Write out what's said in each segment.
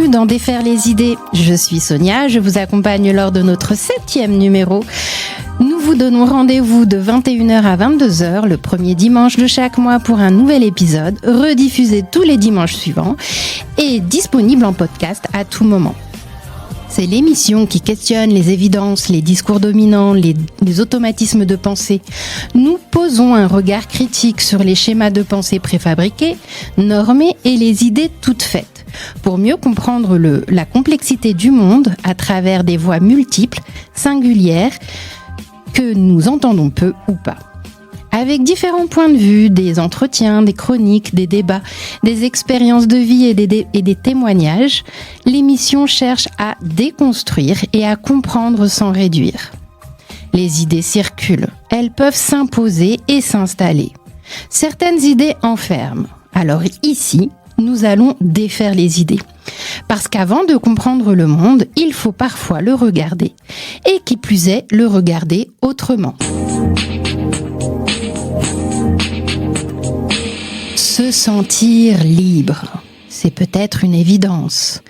bienvenue dans Défaire les idées. Je suis Sonia, je vous accompagne lors de notre 7e numéro. Nous vous donnons rendez-vous de 21h à 22h le premier dimanche de chaque mois pour un nouvel épisode, rediffusé tous les dimanches suivants et disponible en podcast à tout moment. C'est l'émission qui questionne les évidences, les discours dominants, les automatismes de pensée. Nous posons un regard critique sur les schémas de pensée préfabriqués, normés et les idées toutes faites, pour mieux comprendre la complexité du monde à travers des voix multiples, singulières, que nous entendons peu ou pas. Avec différents points de vue, des entretiens, des chroniques, des débats, des expériences de vie et des témoignages, l'émission cherche à déconstruire et à comprendre sans réduire. Les idées circulent, elles peuvent s'imposer et s'installer. Certaines idées enferment. Alors ici, nous allons défaire les idées. Parce qu'avant de comprendre le monde, il faut parfois le regarder. Et qui plus est, le regarder autrement. Se sentir libre, c'est peut-être une évidence,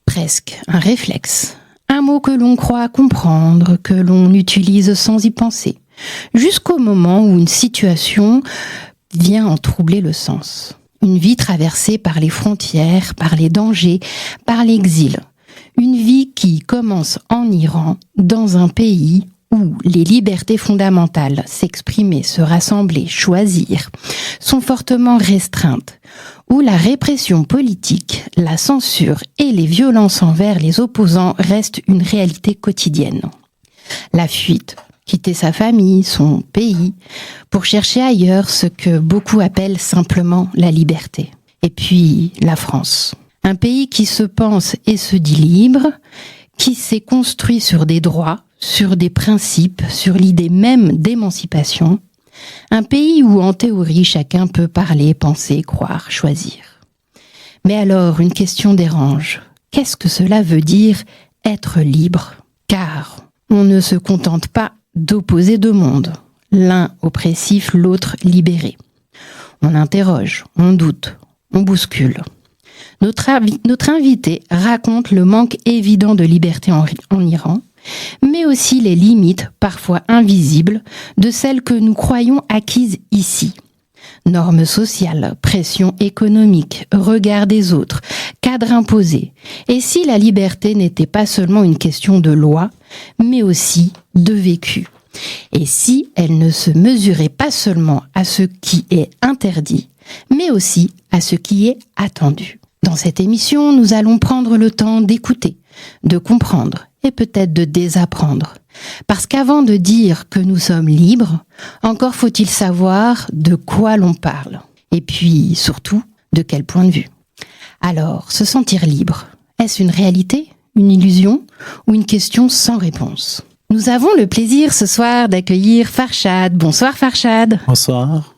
presque un réflexe, un mot que l'on croit comprendre, que l'on utilise sans y penser, jusqu'au moment où une situation vient en troubler le sens. Une vie traversée par les frontières, par les dangers, par l'exil. Une vie qui commence en Iran, dans un pays où les libertés fondamentales, s'exprimer, se rassembler, choisir, sont fortement restreintes, où la répression politique, la censure et les violences envers les opposants restent une réalité quotidienne. La fuite, quitter sa famille, son pays, pour chercher ailleurs ce que beaucoup appellent simplement la liberté. Et puis la France, un pays qui se pense et se dit libre, qui s'est construit sur des droits, sur des principes, sur l'idée même d'émancipation. Un pays où, en théorie, chacun peut parler, penser, croire, choisir. Mais alors, une question dérange. Qu'est-ce que cela veut dire être libre ? Car on ne se contente pas d'opposer deux mondes, l'un oppressif, l'autre libéré. On interroge, on doute, on bouscule. Notre invité raconte le manque évident de liberté en Iran, mais aussi les limites, parfois invisibles, de celles que nous croyons acquises ici. Normes sociales, pression économique, regard des autres, cadre imposé. Et si la liberté n'était pas seulement une question de loi, mais aussi de vécu. Et si elle ne se mesurait pas seulement à ce qui est interdit, mais aussi à ce qui est attendu. Dans cette émission, nous allons prendre le temps d'écouter, de comprendre et peut-être de désapprendre. Parce qu'avant de dire que nous sommes libres, encore faut-il savoir de quoi l'on parle. Et puis, surtout, de quel point de vue. Alors, se sentir libre, est-ce une réalité, une illusion ou une question sans réponse ? Nous avons le plaisir ce soir d'accueillir Farshad. Bonsoir Farshad. Bonsoir.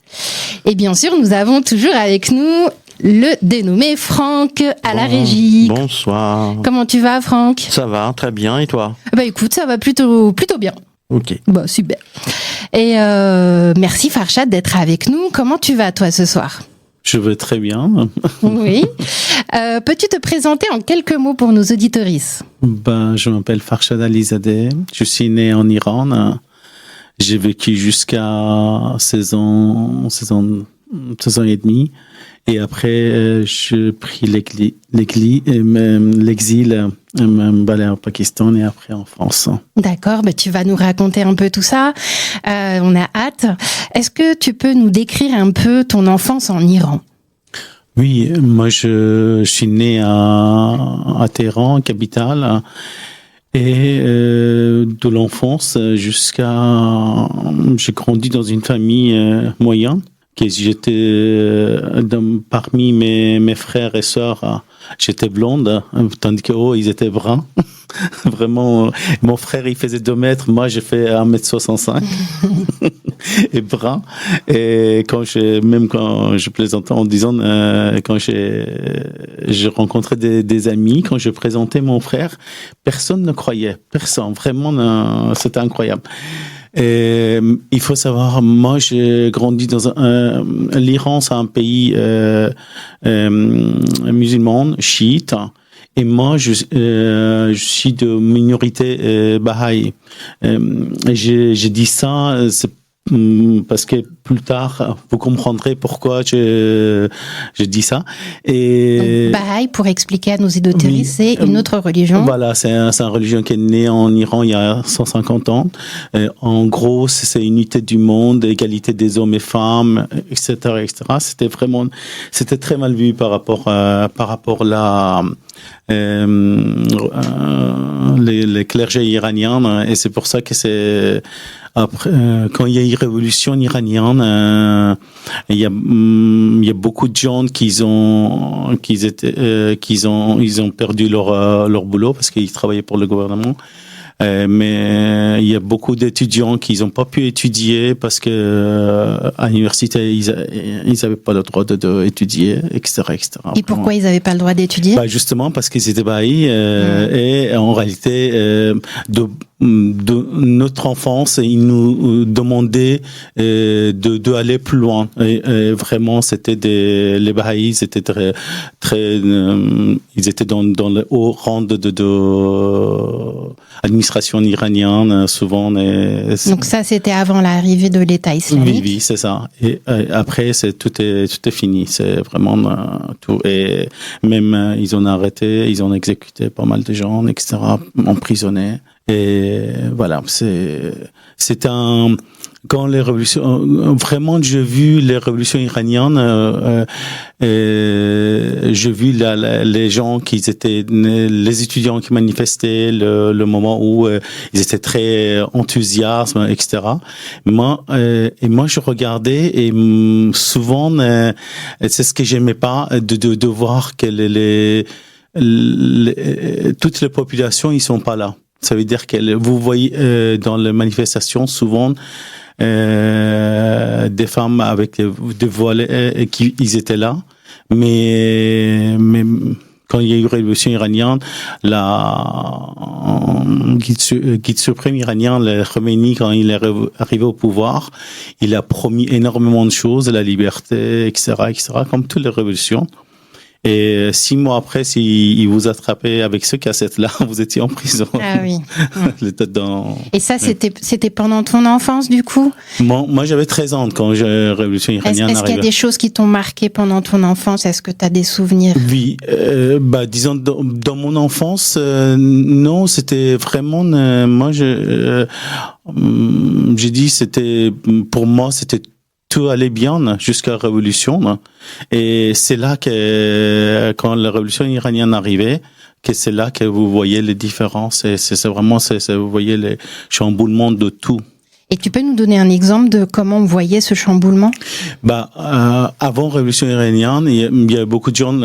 Et bien sûr, nous avons toujours avec nous le dénommé Franck à la régie. Bonsoir. Comment tu vas, Franck ? Ça va, très bien. Et toi ? Bah écoute, ça va plutôt bien. Ok. Bon, super. Et merci Farshad d'être avec nous. Comment tu vas, toi, ce soir ? Je vais très bien. Oui. Peux-tu te présenter en quelques mots pour nos auditorices ? Je m'appelle Farshad Alizadeh. Je suis né en Iran. J'ai vécu jusqu'à 16 ans et demi. Et après, j'ai pris l'exil au Pakistan et après en France. D'accord, tu vas nous raconter un peu tout ça. On a hâte. Est-ce que tu peux nous décrire un peu ton enfance en Iran ? Oui, moi je suis né à Téhéran, capitale. Et de l'enfance jusqu'à... J'ai grandi dans une famille moyenne. J'étais parmi mes frères et sœurs, j'étais blonde, tandis qu'eux, ils étaient bruns. Vraiment, mon frère, il faisait 2 mètres, moi, j'ai fait 1m65 et brun. Et quand je plaisantais en disant, quand j'ai rencontré des amis, quand je présentais mon frère, personne ne croyait, personne. Vraiment, c'était incroyable. Et il faut savoir, moi j'ai grandi dans l'Iran, c'est un pays musulman, chiite, Et moi, je suis de minorité Baha'i. J'ai dit ça, c'est parce que plus tard, vous comprendrez pourquoi je dis ça. Et donc, Baha'i, pour expliquer à nos auditeurs, oui, c'est une autre religion. Voilà, c'est une religion qui est née en Iran il y a 150 ans. En gros, c'est unité du monde, égalité des hommes et femmes, etc., etc. C'était très mal vu par rapport les clergés iraniens, et c'est pour ça que c'est après, quand il y a eu la révolution iranienne, il y a beaucoup de gens ils ont perdu leur boulot parce qu'ils travaillaient pour le gouvernement. Mais il y a beaucoup d'étudiants qui n'ont pas pu étudier parce que à l'université ils n'avaient pas le droit d'étudier, etc., etc. Et pourquoi ils n'avaient pas le droit d'étudier? Justement parce qu'ils étaient bahis et en réalité de notre enfance, ils nous demandaient de aller plus loin. Et vraiment, c'était les bahis, c'était très ils étaient dans le haut rang de administration iranienne, souvent. Donc ça, c'était avant l'arrivée de l'État islamique. Oui, c'est ça. Et après, tout est fini. C'est vraiment tout. Et même ils ont arrêté, ils ont exécuté pas mal de gens, etc., emprisonnés. Et voilà, c'est quand les révolutions, vraiment, j'ai vu les révolutions iraniennes, j'ai vu les gens les étudiants qui manifestaient, le moment où ils étaient très enthousiastes, etc. Moi, je regardais et souvent, c'est ce que j'aimais pas, de voir que toutes les populations, ils sont pas là. Ça veut dire que vous voyez dans les manifestations souvent des femmes avec des voiles ils étaient là, mais quand il y a eu la révolution iranienne, guide suprême iranien, le Khomeini, quand il est arrivé au pouvoir, il a promis énormément de choses, la liberté, etc., comme toutes les révolutions. Et 6 mois après, s'il vous attrapait avec ce cassette-là, vous étiez en prison. Ah oui. Et ça, Ouais. c'était pendant ton enfance, du coup? Moi, j'avais 13 ans quand la révolution iranienne arrivait. Est-ce qu'il y a des choses qui t'ont marqué pendant ton enfance? Est-ce que tu as des souvenirs? Oui, disons, dans mon enfance, non, c'était vraiment, moi, j'ai dit, pour moi, c'était tout allait bien jusqu'à la révolution. Et c'est là que, quand la révolution iranienne arrivait, que c'est là que vous voyez les différences. Et c'est vraiment, vous voyez les chamboulements de tout. Et tu peux nous donner un exemple de comment on voyait ce chamboulement? Avant la révolution iranienne, il y a beaucoup de gens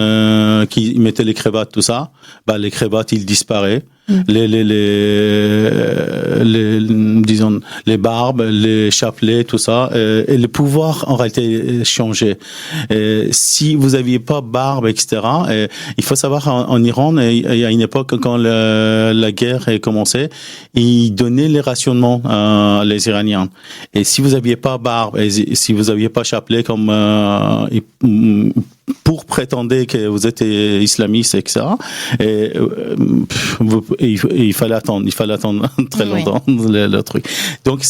qui mettaient les cravates, tout ça. Les cravates, ils disparaissent. Disons, les barbes, les chapelets, tout ça, et le pouvoir en réalité changeait. Si vous aviez pas barbe, etc., il faut savoir en Iran, il y a une époque quand la guerre a commencé, ils donnaient les rationnements les Iraniens. Et si vous aviez pas barbe, et si vous aviez pas chapelet, comme pour prétendre que vous êtes islamiste, etc. Il fallait attendre très longtemps le truc. Donc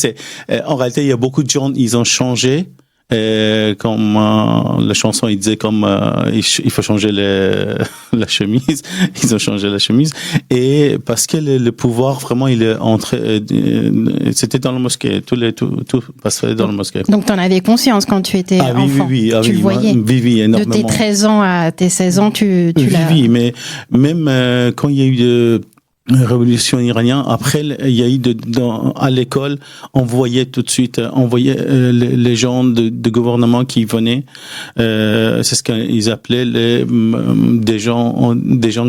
en réalité, il y a beaucoup de gens, ils ont changé. Comme la chanson, il disait il faut changer la chemise. Ils ont changé la chemise, et parce que le pouvoir vraiment il est entré. C'était dans la mosquée, tout passait dans la mosquée. Donc t'en avais conscience quand tu étais enfant. Oui, tu le voyais. Oui, énormément. De tes 13 ans à tes 16 ans, tu l'as. Oui, mais même quand il y a eu révolution iranienne, après il y a eu à l'école, on voyait tout de suite, les gens de gouvernement qui venaient, c'est ce qu'ils appelaient des gens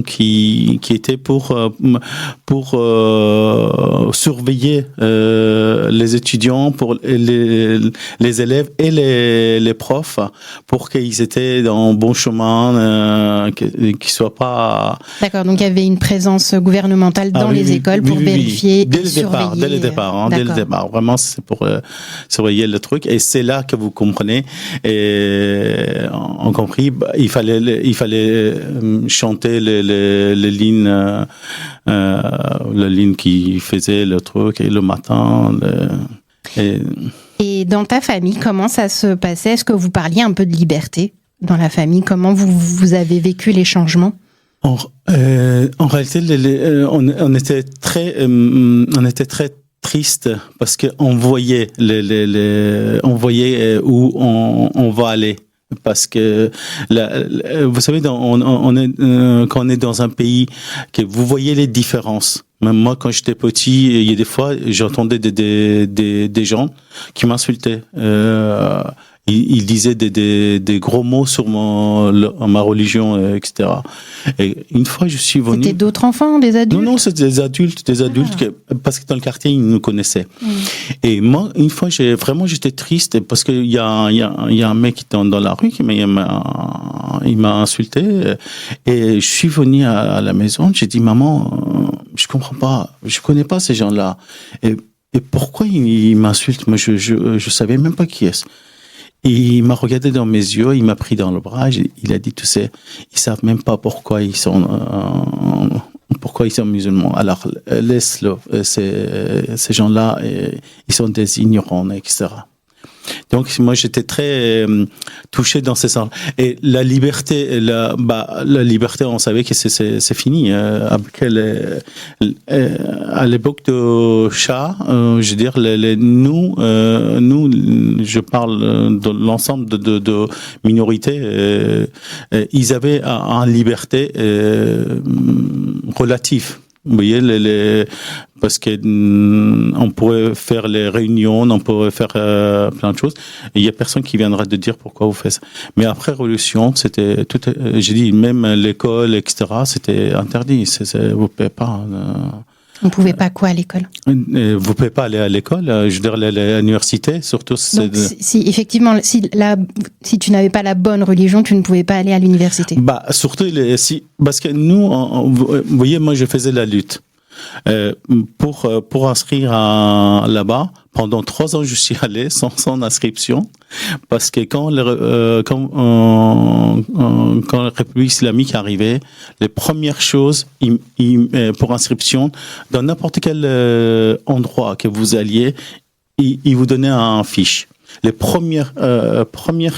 qui étaient pour surveiller les étudiants, pour les élèves et les profs, pour qu'ils étaient dans bon chemin, qu'ils soient pas. D'accord, donc il y avait une présence gouvernementale fondamentale dans les écoles pour vérifier, dès le surveiller. Dès le départ. Vraiment, c'est pour surveiller le truc. Et c'est là que vous comprenez. Et on compris, il fallait chanter les lignes, la ligne qui faisait le truc et le matin. Et dans ta famille, comment ça se passait? Est-ce que vous parliez un peu de liberté dans la famille? Comment vous avez vécu les changements? En réalité, on était très triste parce qu'on voyait on voyait où on va aller. Parce que vous savez, quand on est dans un pays que vous voyez les différences. Même moi, quand j'étais petit, il y a des fois, j'entendais des gens qui m'insultaient. Il disait des gros mots sur ma religion, etc. Et une fois, je suis venu... C'était d'autres enfants, des adultes? Non, c'était des adultes parce que dans le quartier, ils nous connaissaient. Et moi, une fois, j'étais triste parce qu'il y a un mec qui était dans la rue il m'a insulté. Et je suis venu à la maison, j'ai dit, maman, je comprends pas, je connais pas ces gens-là. Et pourquoi ils m'insultent? Moi, je savais même pas qui est-ce. Et il m'a regardé dans mes yeux, il m'a pris dans le bras, il a dit, tu sais, ils savent même pas pourquoi ils sont musulmans. Alors, laisse-le, ces gens-là, ils sont des ignorants, etc. Donc, moi, j'étais très touché dans ces sens. Et la liberté, la liberté, on savait que c'est fini. À l'époque de Shah, je veux dire, nous, je parle de l'ensemble de minorités, ils avaient une liberté relative. Vous voyez, parce que on pourrait faire les réunions, on pourrait faire plein de choses. Et il y a personne qui viendra te dire pourquoi vous faites ça. Mais après révolution, c'était tout. J'ai dit même l'école, etc. C'était interdit. Vous pouvez pas. On pouvait pas quoi à l'école? Vous pouvez pas aller à l'école. Je veux dire l'université, surtout. Donc, effectivement, si tu n'avais pas la bonne religion, tu ne pouvais pas aller à l'université. Surtout parce que nous, vous voyez, moi, je faisais la lutte. Pour inscrire là-bas, pendant 3 ans, je suis allé sans inscription, parce que quand la République islamique arrivait, les premières choses, pour inscription, dans n'importe quel endroit que vous alliez, ils vous donnaient un fiche. Les premières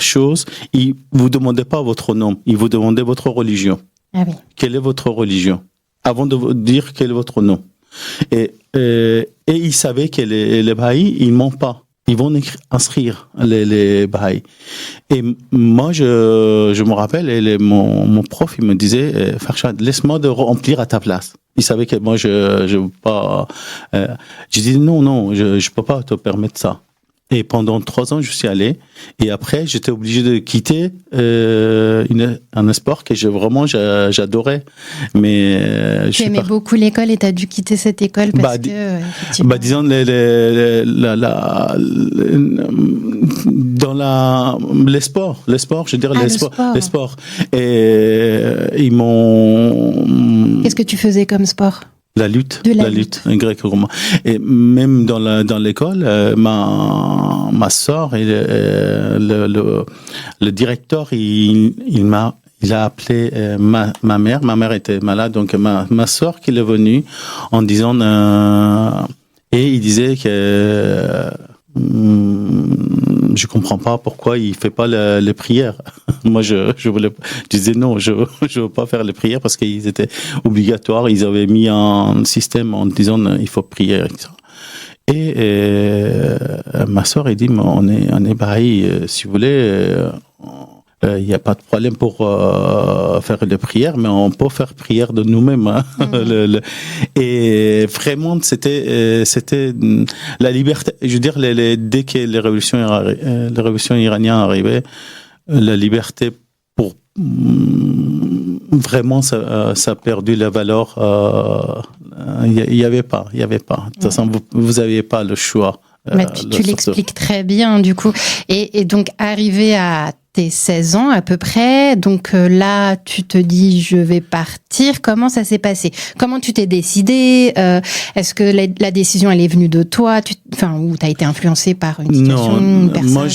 choses, ils vous demandaient pas votre nom, ils vous demandaient votre religion. Ah oui. Quelle est votre religion? Avant de vous dire quel est votre nom. Et ils savaient que les Baha'is, ils mentent pas. Ils vont inscrire les Baha'is. Et moi, je me rappelle, mon prof, il me disait, Farshad, laisse-moi de remplir à ta place. Il savait que moi, je veux pas. J'ai dit non, je peux pas te permettre ça. Et pendant 3 ans, je suis allé. Et après, j'étais obligé de quitter un sport que j'adorais. Mais tu aimais beaucoup l'école et tu as dû quitter cette école parce que... disons, dans les sports, je veux dire les sports. Et ils m'ont... Qu'est-ce que tu faisais comme sport? La lutte gréco-romaine. Et même dans l'école, ma sœur et le directeur, il a appelé ma mère. Ma mère était malade, donc ma sœur qui est venue en disant et il disait que je comprends pas pourquoi il fait pas les prières. Moi, je disais non, je veux pas faire les prières parce qu'ils étaient obligatoires. Ils avaient mis un système en disant il faut prier, etc. Et ma sœur, elle dit, on est Baha'is, si vous voulez, il n'y a pas de problème pour faire les prières, mais on peut faire prière de nous-mêmes. Hein. Et vraiment, c'était la liberté. Je veux dire, dès que les révolutions iraniennes arrivaient, la liberté pour vraiment, ça a perdu la valeur. Il y avait pas. De toute façon, vous n'aviez pas le choix. Tu l'expliques très bien, du coup. Et donc, arrivé à tes 16 ans à peu près. Donc là, tu te dis, je vais partir. Comment ça s'est passé? Comment tu t'es décidé? Est-ce que la décision, elle est venue de toi? Ou t'as été influencé par une situation, une personne? Moi,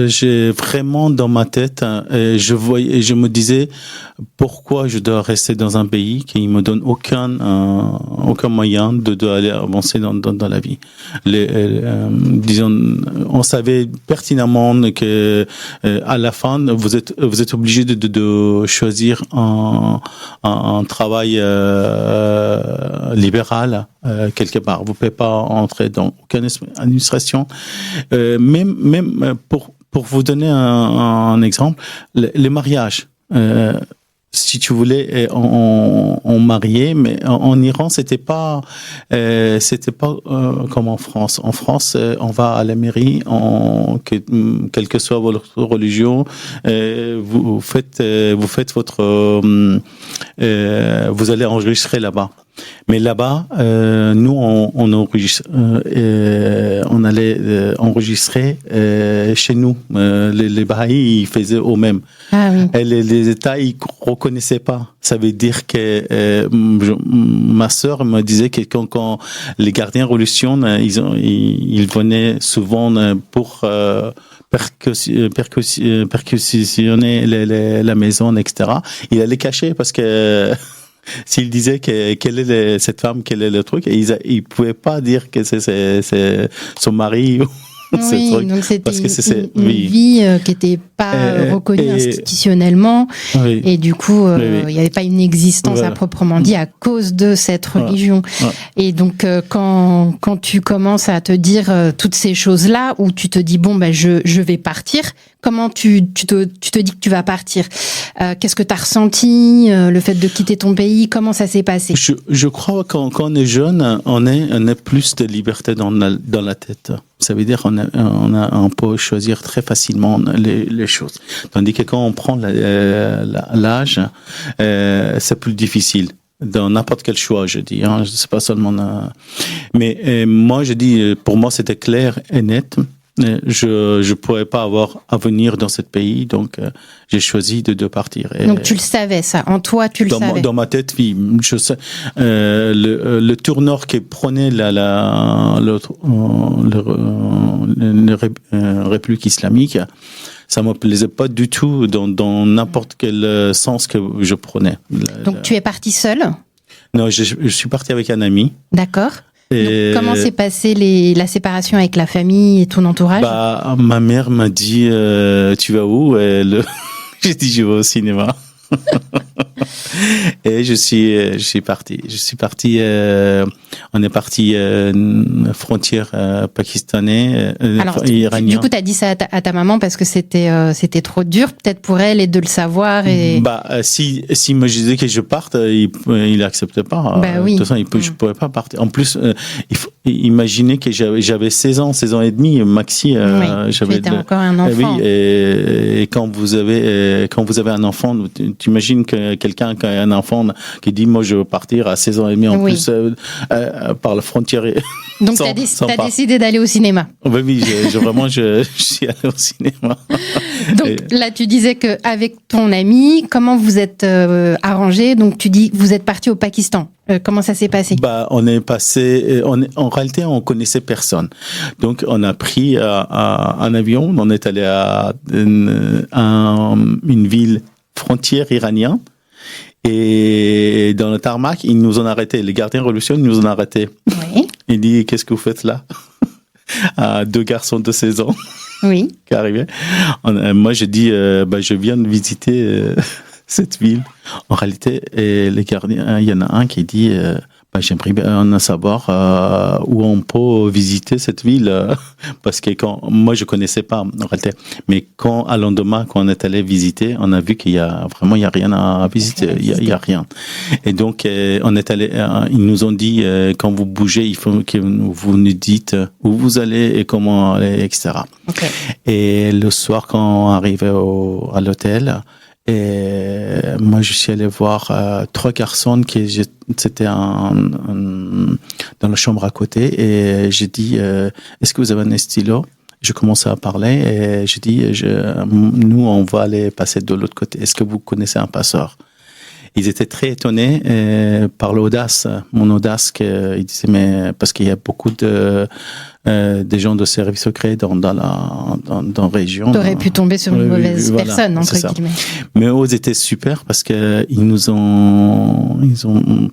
j'ai vraiment dans ma tête, je me disais, pourquoi je dois rester dans un pays qui me donne aucun moyen d'aller avancer dans la vie. Disons, on savait pertinemment que à la fin, vous êtes obligé de choisir un travail libéral quelque part. Vous pouvez pas entrer dans aucune administration. Même pour vous donner un exemple, les mariages. Si tu voulais, on mariait, mais en Iran, c'était pas comme en France. En France, on va à la mairie, quelle que soit votre religion, vous faites votre, vous allez enregistrer là-bas. Mais là-bas, nous, on allait enregistrer chez nous. Les Baha'is, ils faisaient eux-mêmes. Ah oui. Et les États, ils reconnaissaient pas. Ça veut dire que ma sœur me disait que quand les gardiens révolution, ils venaient souvent pour perquisitionner la maison, etc. Il allait cacher parce que s'il disait quelle est cette femme, quel est le truc, ils pouvaient pas dire que c'est son mari ou oui, truc. Donc c'était parce que une vie qui était pas reconnue institutionnellement, oui. Et du coup il n'y avait pas une existence à proprement dit à cause de cette religion. Et donc quand tu commences à te dire toutes ces choses-là, où tu te dis bon je vais partir, comment tu te dis que tu vas partir? Qu'est-ce que tu as ressenti, le fait de quitter ton pays? Comment ça s'est passé? Je crois que quand on est jeune, on a plus de liberté dans la tête. Ça veut dire on peut choisir très facilement les choses. Tandis que quand on prend l'âge, c'est plus difficile. Dans n'importe quel choix, je dis. C'est pas seulement. Mais moi, je dis, pour moi, c'était clair et net. Je pourrais pas avoir avenir dans ce pays, donc j'ai choisi de partir. Donc tu le savais, ça, en toi tu le savais. Dans ma tête, oui, je sais. Le tourneur qui prenait la République islamique, ça me plaisait pas du tout dans n'importe quel sens que je prenais. Donc tu es parti seul? Non, je suis parti avec un ami. D'accord. Donc, comment s'est passée la séparation avec la famille et ton entourage? Ma mère m'a dit tu vas où? J'ai dit je vais au cinéma. Et je suis parti. On est parti frontière pakistanaise, iranienne. Du coup, t'as dit ça à ta maman parce que c'était trop dur peut-être pour elle et de le savoir et. Si me disait que je parte, il acceptait pas. Oui. De toute façon, je pouvais pas partir. En plus, il faut imaginer que j'avais 16 ans et demi, maxi. J'étais encore un enfant. Oui, et quand vous avez un enfant, tu imagines que quelqu'un qui a un enfant qui dit moi je veux partir à 16 ans et demi en plus par la frontière. Donc t'as décidé d'aller au cinéma. Oui, je suis allé au cinéma. Donc là tu disais que avec ton ami, comment vous êtes arrangés? Donc tu dis vous êtes parti au Pakistan. Comment ça s'est passé? On est passé. En réalité, on connaissait personne. Donc, on a pris un avion. On est allé à une ville frontière iranienne. Et dans le tarmac, ils nous ont arrêtés. Les gardiens révolutionnaires nous ont arrêtés. Oui. Il dit qu'est-ce que vous faites là? Deux garçons de 16 ans. Oui. Qui arrivaient. Moi, j'ai dit je viens de visiter cette ville. En réalité, les gardiens, il y en a un qui dit j'aimerais bien savoir où on peut visiter cette ville parce que moi je connaissais pas en réalité, mais à lendemain quand on est allé visiter, on a vu qu'il y a rien à visiter, il y a rien. Et donc on est allé, ils nous ont dit quand vous bougez, il faut que vous nous dites où vous allez et comment aller, etc. Okay. Et le soir quand on arrivait à l'hôtel. Et moi, je suis allé voir 3 garçons c'était dans la chambre à côté. Et j'ai dit, est-ce que vous avez un stylo? Je commençais à parler et je dis, nous, on va aller passer de l'autre côté. Est-ce que vous connaissez un passeur? Ils étaient très étonnés par l'audace, mon audace. Ils disaient, mais parce qu'il y a beaucoup des gens de services secrets dans la région. T'aurais pu tomber sur une mauvaise personne, entre guillemets. Mais eux étaient super parce que ils ont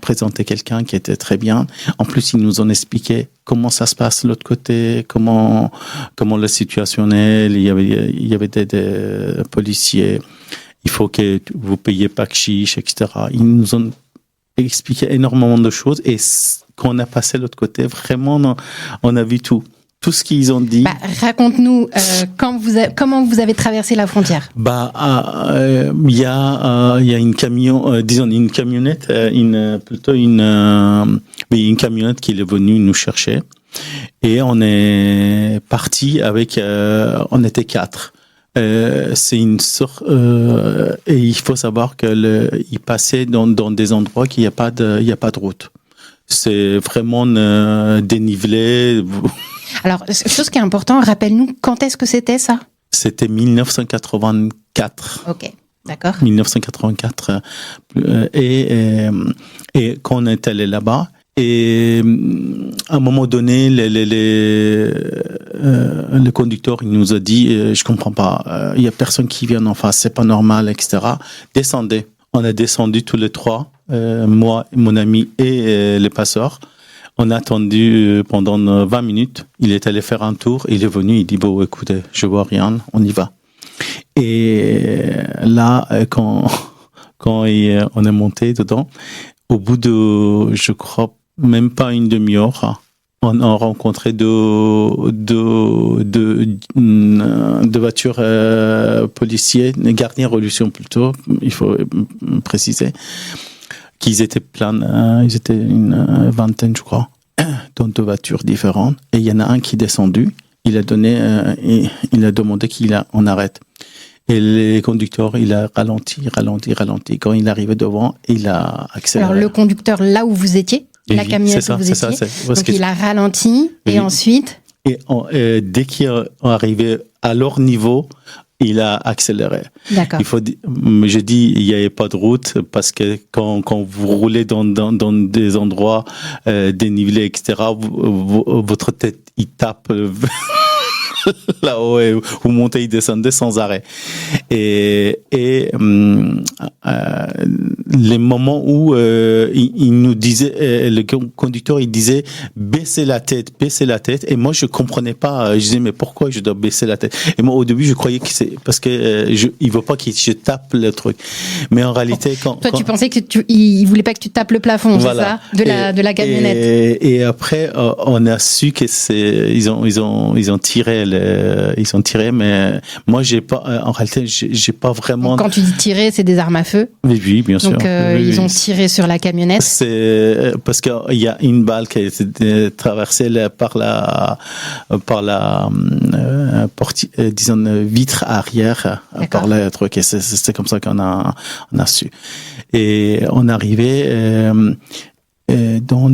présenté quelqu'un qui était très bien. En plus, ils nous ont expliqué comment ça se passe de l'autre côté, comment la situation est. Il y avait des policiers. Il faut que vous payiez pas de chiche, etc. Ils nous ont expliqué énormément de choses et quand on a passé de l'autre côté, vraiment, on a vu tout. Tout ce qu'ils ont dit. Raconte-nous comment vous avez traversé la frontière. Il y a une camionnette, une camionnette qui est venue nous chercher et on est parti avec, on était 4. C'est une sorte et il faut savoir que il passait dans des endroits qu'il n'y a pas de route. C'est vraiment dénivelé. Alors, chose qui est important, rappelle-nous quand est-ce que c'était ça? C'était 1984. Ok, d'accord. 1984 et quand on est allé là-bas. Et à un moment donné, le conducteur il nous a dit, je comprends pas, il y a personne qui vient en face, c'est pas normal, etc. Descendez. On a descendu tous les trois, moi, mon ami et les passeurs. On a attendu pendant 20 minutes. Il est allé faire un tour. Il est venu. Il dit bon, écoutez, je vois rien. On y va. Et là, quand on est monté dedans, au bout de, je crois, même pas une demi-heure, on a rencontré deux voitures policiers, gardiens religieux plutôt, il faut préciser, qu'ils étaient pleins, ils étaient une vingtaine, je crois, dans 2 voitures différentes. Et il y en a un qui est descendu, il a demandé qu'on arrête. Et le conducteur, il a ralenti. Quand il arrivait devant, il a accéléré. Alors le conducteur, là où vous étiez, la camionnette où vous étiez, donc il a ralenti et ensuite... Et dès qu'il est arrivé à leur niveau, il a accéléré. D'accord. Je dis, il n'y avait pas de route parce que quand vous roulez dans des endroits dénivelés, etc., votre tête, il tape là-haut et vous montez et descendez sans arrêt. Et les moments où il nous disait, le conducteur, il disait baissez la tête. Et moi, je comprenais pas. Je disais mais pourquoi je dois baisser la tête? Et moi, au début, je croyais que c'est parce que il veut pas que je tape le truc. Mais en réalité, tu pensais que il voulait pas que tu tapes le plafond, voilà. C'est ça, de la camionnette. Et après, on a su que ils ont tiré mais moi en réalité j'ai pas vraiment. Donc, quand tu dis tirer, c'est des armes à feu? Oui, bien sûr. Donc ils ont tiré sur la camionnette. C'est parce qu'il y a une balle qui a été traversée par la disons vitre arrière. Par le truc et c'est comme ça qu'on a su. Et on arrivait dans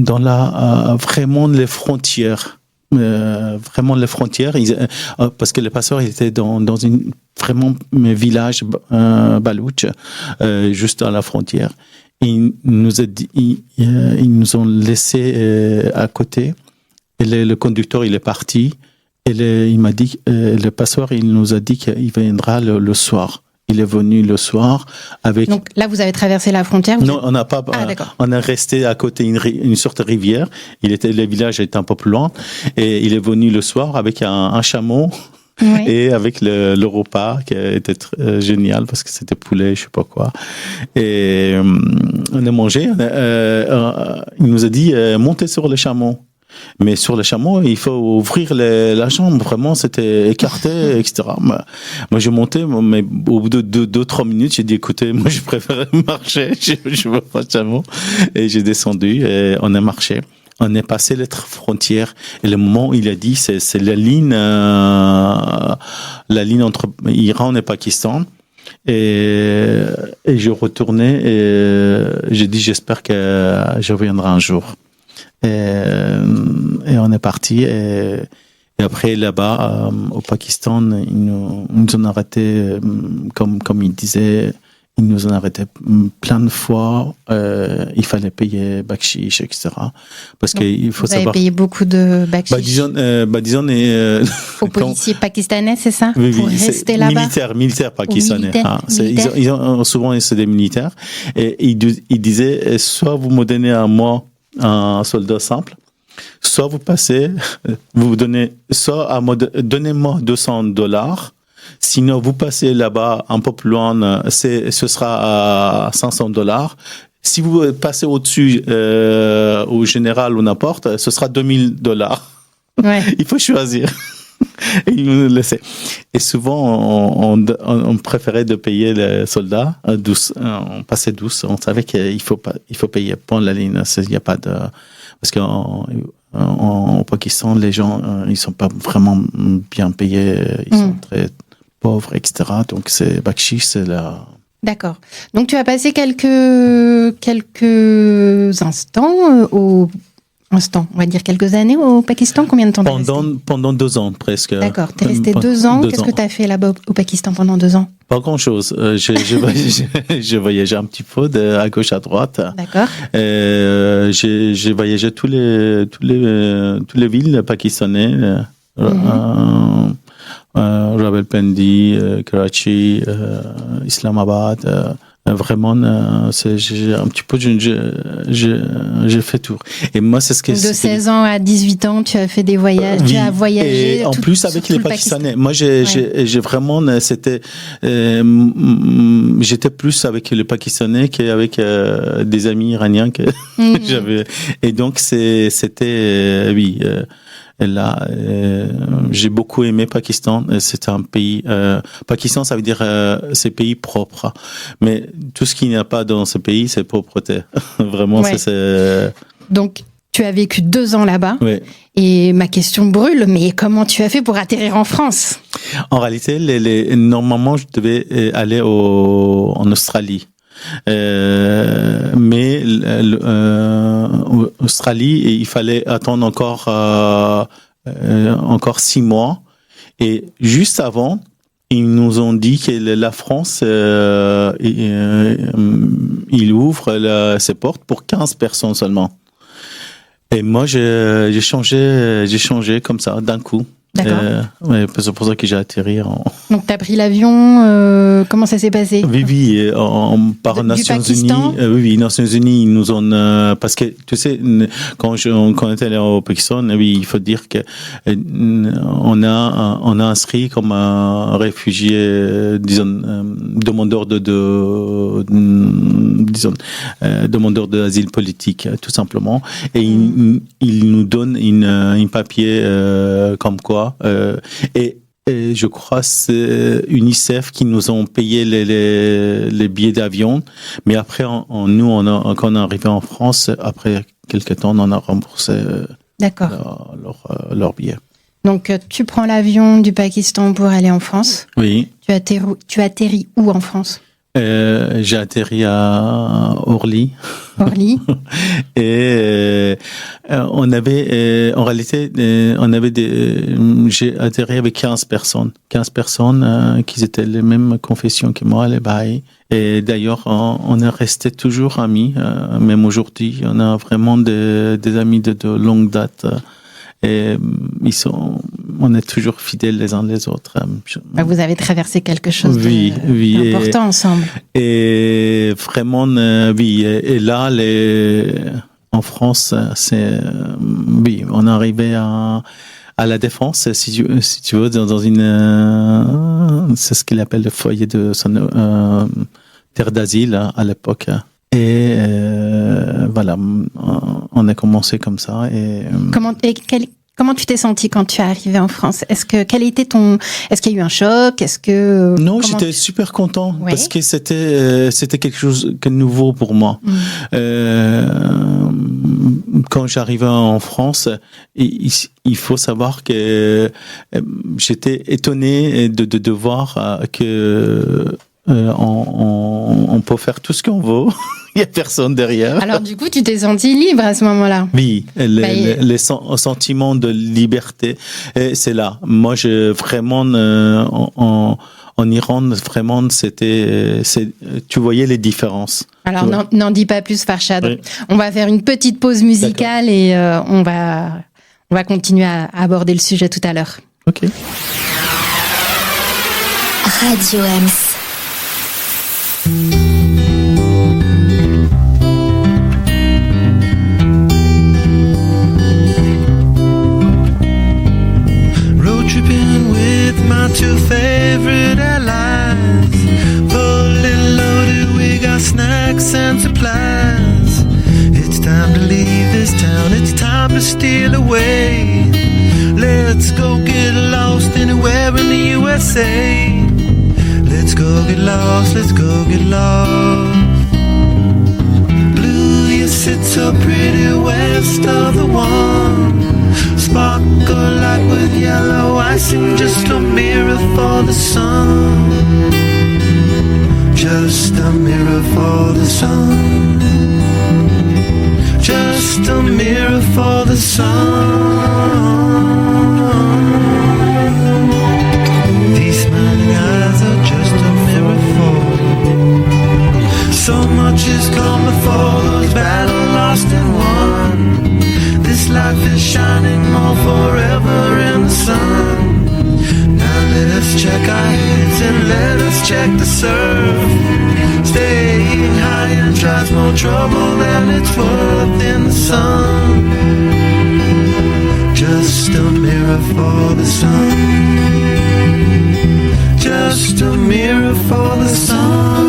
vraiment les frontières. Parce que les passeurs étaient dans une vraiment village baloutche juste à la frontière. Ils nous ont laissé à côté et le conducteur il est parti et il m'a dit le passeur il nous a dit qu'il viendra le soir. Il est venu le soir avec. Donc là, vous avez traversé la frontière. Non, on n'a pas. On est resté à côté une sorte de rivière. Le village était un peu plus loin, et il est venu le soir avec un chameau. Oui. Et avec le repas qui était génial parce que c'était poulet, je sais pas quoi. Et on a mangé. Il nous a dit montez sur le chameau. Mais sur le chameau, il faut ouvrir la jambe. Vraiment, c'était écarté, etc. Moi, j'ai monté, mais au bout de 2-3 minutes, j'ai dit, écoutez, moi, je préfère marcher. Je veux pas de chameau. Et j'ai descendu et on a marché. On est passé les frontières. Et le moment où il a dit, c'est la ligne entre Iran et Pakistan. Et je retournais et j'ai dit, j'espère que je reviendrai un jour. Et on est parti et Et après, là-bas, au Pakistan, ils nous ont arrêté, comme ils disaient, ils nous ont arrêté plein de fois. Il fallait payer bakshish, etc. Parce qu'il faut vous avez savoir. payé beaucoup de bakshish Disons, aux policiers pakistanais, c'est ça? Oui, pour oui, rester là-bas? Militaires pakistanais. Militaires. Ils ont souvent, c'est des militaires. Et ils disaient, soit vous me donnez à moi un soldat simple, soit vous passez, vous donnez, donnez-moi $200. Sinon, vous passez là-bas un peu plus loin, ce sera à $500. Si vous passez au-dessus, au général ou n'importe, ce sera $2000. Ouais. Il faut choisir. Et ils nous laissaient. Et souvent, on préférait de payer les soldats douce. On passait douce. On savait qu'il faut payer pour la ligne. Il n'y a pas de, parce qu'au Pakistan, les gens, ils sont pas vraiment bien payés. Ils sont très pauvres, etc. Donc, c'est bakshish, c'est la. D'accord. Donc, tu as passé quelques instants on va dire quelques années au Pakistan. Combien de temps t'es resté? Pendant 2 ans, presque. D'accord. T'es resté 2 ans. Qu'est-ce que tu as fait là-bas au Pakistan pendant 2 ans? Pas grand-chose. Je voyageais un petit peu à gauche, à droite. D'accord. J'ai voyagé toutes les villes pakistanaises. Rawalpindi, Karachi, Islamabad. Vraiment, j'ai un petit peu, j'ai fait tout. Et moi, c'est ce que. De 16 ans à 18 ans, tu as fait des voyages, tu as voyagé. Et en plus, avec les Pakistanais. Moi, j'ai vraiment, j'étais plus avec les Pakistanais qu'avec des amis iraniens que j'avais. Et donc, c'était, oui. Et là, j'ai beaucoup aimé Pakistan. C'est un pays. Pakistan, ça veut dire c'est pays propre. Mais tout ce qu'il n'y a pas dans ce pays, c'est pauvreté. Vraiment, ouais. c'est. Donc, tu as vécu 2 ans là-bas. Oui. Et ma question brûle. Mais comment tu as fait pour atterrir en France? En réalité, normalement, je devais aller en Australie. Mais Australie, il fallait attendre encore 6 mois. Et juste avant, ils nous ont dit que la France, il ouvre ses portes pour 15 personnes seulement. Et moi, j'ai changé comme ça d'un coup. D'accord. Ouais, c'est pour ça que j'ai atterri Donc, tu as pris l'avion, comment ça s'est passé? Oui, par Nations Unies. Oui, Nations Unies, ils nous ont, parce que, tu sais, quand on était allé au Pakistan, oui, il faut dire que, on a inscrit comme un réfugié, disons, demandeur demandeur d'asile politique, tout simplement. Et il nous donne une papier, comme quoi, et je crois c'est UNICEF qui nous ont payé les billets d'avion, mais après quand on est arrivé en France, après quelques temps, on en a remboursé leur billet. Donc tu prends l'avion du Pakistan pour aller en France. Oui. Tu atterris où en France? J'ai atterri à Orly. Orly. Et en réalité, j'ai atterri avec 15 personnes. 15 personnes qui étaient les mêmes confessions que moi, les Baha'is. Et d'ailleurs, on est resté toujours amis. Même aujourd'hui, on a vraiment des amis de longue date. Et on est toujours fidèles les uns les autres. Vous avez traversé quelque chose d'important ensemble. Et vraiment, oui. Et là, en France, on est arrivé à la Défense, si tu veux, dans une, c'est ce qu'il appelle le foyer de terre d'asile à l'époque. Et voilà, on a commencé comme ça. Et comment tu t'es senti quand tu es arrivé en France? Est-ce qu'il y a eu un choc? Non, j'étais super content parce que c'était quelque chose de nouveau pour moi. Quand j'arrivais en France, il faut savoir que j'étais étonné de voir que on peut faire tout ce qu'on veut il y a personne derrière. Alors du coup, tu t'es senti libre à ce moment-là? Oui, sentiment de liberté, et c'est là. Moi, vraiment, en Iran, vraiment, tu voyais les différences. Alors, n'en dis pas plus, Farshad. Oui. On va faire une petite pause musicale. D'accord. Et on va continuer à aborder le sujet tout à l'heure. Ok. Radio Ems. Road tripping with my two favorite allies. Fully loaded, we got snacks and supplies. It's time to leave this town, it's time to steal away. Let's go get lost anywhere in the USA. Let's go get lost, let's go get lost. Blue, you sit so pretty west of the one. Sparkle like with yellow icing, just a mirror for the sun. Just a mirror for the sun. Just a mirror for the sun. These smiling eyes are just a mirror for. So much has come before, those battles lost and won. This life is shining more forever in the sun. Now let us check our heads and let us check the surf. Staying high and tries more trouble than it's worth in the sun. Just a mirror for the sun. Just a mirror for the sun.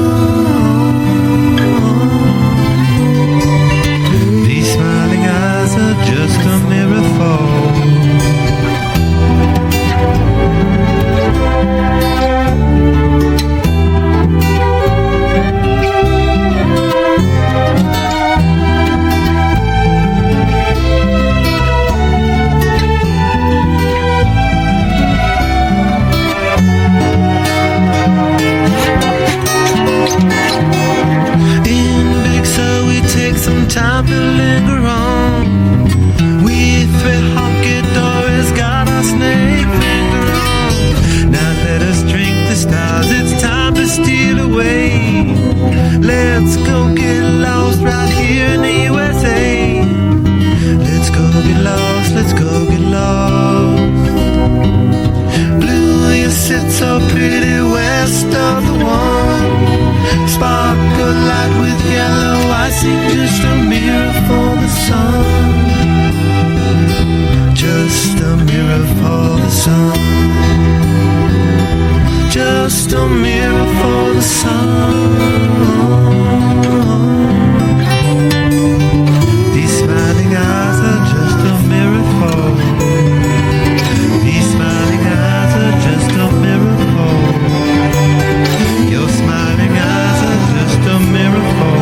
These smiling eyes are just a mirror for. Time to linger on. We three honky dories got our snake finger on. Now let us drink the stars, it's time to steal away. Let's go get lost right here in the USA. Let's go get lost, let's go get lost. Blue, you sit so pretty west of the one. Sparkle light with yellow icing, just a mirror for the sun. Just a mirror for the sun. Just a mirror for the sun. These smiling eyes are just a mirror for. These smiling eyes are just a mirror for. Your smiling eyes are just a mirror for.